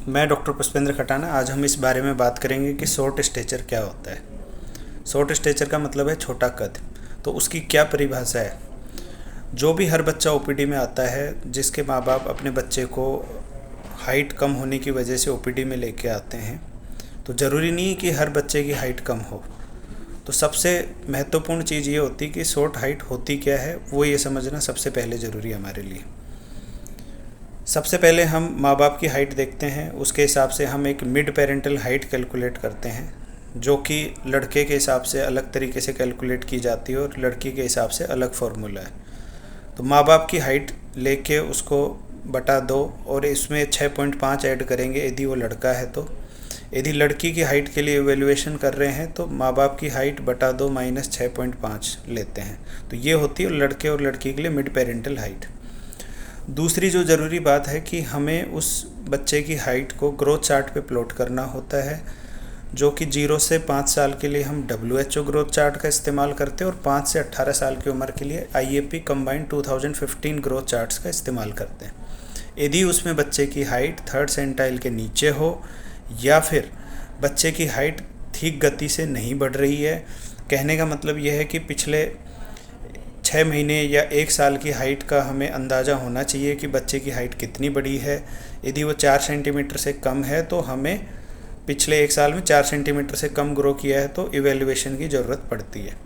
मैं डॉक्टर पुष्पेंद्र खटाना। आज हम इस बारे में बात करेंगे कि शॉर्ट स्टेचर क्या होता है। शॉर्ट स्टेचर का मतलब है छोटा कद। तो उसकी क्या परिभाषा है? जो भी हर बच्चा ओपीडी में आता है, जिसके माँ बाप अपने बच्चे को हाइट कम होने की वजह से ओपीडी में लेके आते हैं, तो ज़रूरी नहीं कि हर बच्चे की हाइट कम हो। तो सबसे महत्वपूर्ण चीज़ ये होती है कि शॉर्ट हाइट होती क्या है, वो ये समझना सबसे पहले ज़रूरी है हमारे लिए। सबसे पहले हम माँ बाप की हाइट देखते हैं, उसके हिसाब से हम एक मिड पेरेंटल हाइट कैलकुलेट करते हैं, जो कि लड़के के हिसाब से अलग तरीके से कैलकुलेट की जाती है और लड़की के हिसाब से अलग फार्मूला है। तो माँ बाप की हाइट लेके उसको बटा दो और इसमें 6.5 ऐड करेंगे यदि वो लड़का है। तो यदि लड़की की हाइट के लिए इवेल्युएशन कर रहे हैं तो माँ बाप की हाइट बटा दो माइनस 6.5 लेते हैं। तो ये होती है लड़के और लड़की के लिए मिड पेरेंटल हाइट। दूसरी जो ज़रूरी बात है कि हमें उस बच्चे की हाइट को ग्रोथ चार्ट पे प्लॉट करना होता है, जो कि 0 से 5 साल के लिए हम WHO ग्रोथ चार्ट का इस्तेमाल करते हैं और 5 से 18 साल की उम्र के लिए IAP कंबाइंड 2015 ग्रोथ चार्ट्स का इस्तेमाल करते हैं। यदि उसमें बच्चे की हाइट 3rd सेंटाइल के नीचे हो या फिर बच्चे की हाइट ठीक गति से नहीं बढ़ रही है, कहने का मतलब यह है कि पिछले 6 महीने या 1 साल की हाइट का हमें अंदाज़ा होना चाहिए कि बच्चे की हाइट कितनी बड़ी है। यदि वो 4 सेंटीमीटर से कम है तो हमें पिछले 1 साल में 4 सेंटीमीटर से कम ग्रो किया है तो इवेल्युएशन की ज़रूरत पड़ती है।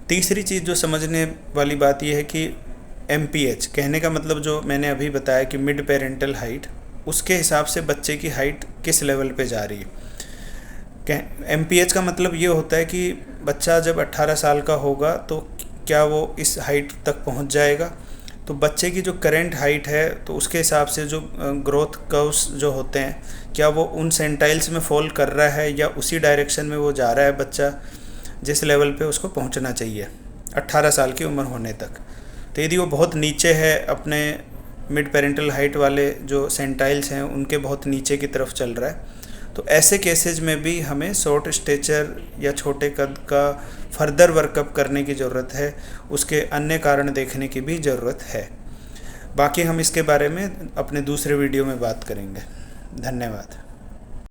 तीसरी चीज़ जो समझने वाली बात यह है कि MPH, कहने का मतलब जो मैंने अभी बताया कि मिड पेरेंटल हाइट, उसके हिसाब से बच्चे की हाइट किस लेवल पे जा रही है। MPH का मतलब ये होता है कि बच्चा जब 18 साल का होगा तो क्या वो इस हाइट तक पहुंच जाएगा। तो बच्चे की जो करंट हाइट है तो उसके हिसाब से जो ग्रोथ कर्व्स जो होते हैं, क्या वो उन सेंटाइल्स में फॉल कर रहा है या उसी डायरेक्शन में वो जा रहा है बच्चा जिस लेवल पे उसको पहुंचना चाहिए 18 साल की उम्र होने तक। तो यदि वो बहुत नीचे है, अपने मिड पेरेंटल हाइट वाले जो सेंटाइल्स हैं उनके बहुत नीचे की तरफ चल रहा है, तो ऐसे केसेज में भी हमें शॉर्ट स्टेचर या छोटे कद का फर्दर वर्कअप करने की ज़रूरत है, उसके अन्य कारण देखने की भी ज़रूरत है। बाकी हम इसके बारे में अपने दूसरे वीडियो में बात करेंगे। धन्यवाद।